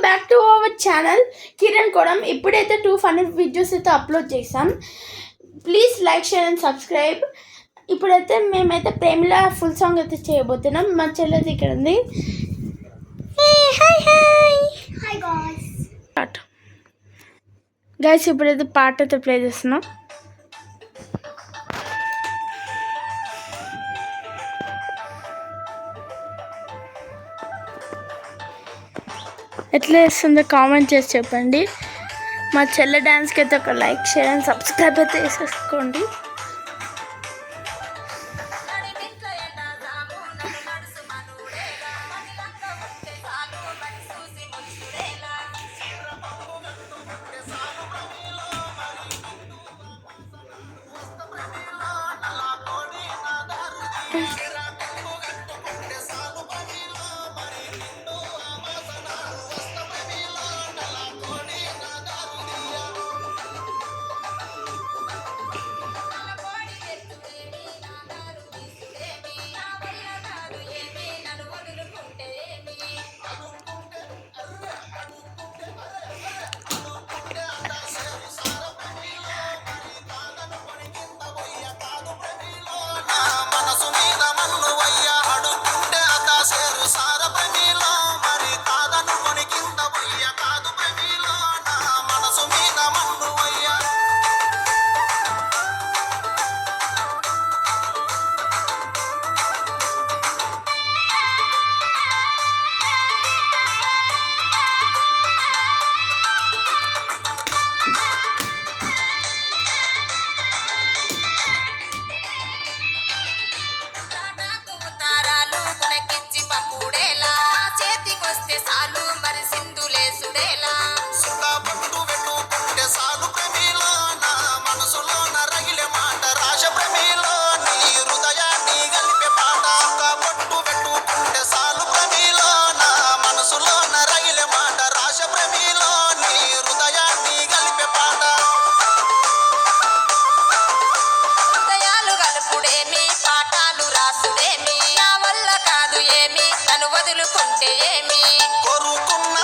Back to our channel Kiran Kodam. ఇప్పుడైతే 2 funny videos అయితే upload చేసాం. Please like, share and subscribe. ఇప్పుడైతే మేమైతే ప్రేమిల ఫుల్ సాంగ్ అయితే చేయబోతున్నాం. మా చెల్లెది ఇక్కడ ఉంది. హాయ్ గైస్, ఇప్పుడైతే పాట అయితే ప్లే చేస్తున్నాం. ఎట్లా వేస్తుందో కామెంట్ చేసి చెప్పండి. మా చెల్లె డ్యాన్స్కి అయితే ఒక లైక్, షేర్ అండ్ సబ్స్క్రైబ్ అయితే వేసేసుకోండి. వదులుకుంటే ఏమి కొరుకున్న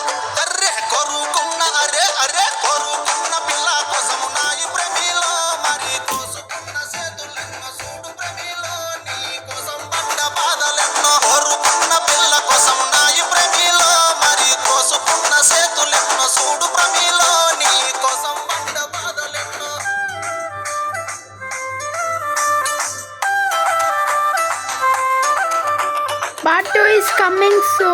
పిల్ల కోసము నాయి ప్రేమిలో మరి కోసుకున్న చేతులెన్నో చూడు ప్రేమిలో నీ కోసం పడ్డ బాధలెన్నో కొరుకున్న పిల్ల కోసము నాయి ప్రేమిలో మరి కోసుకున్న చేతులెన్నో చూడు ప్రేమిలో నీ కోసం పడ్డ బాధలెన్నో. Part 2 is coming soon.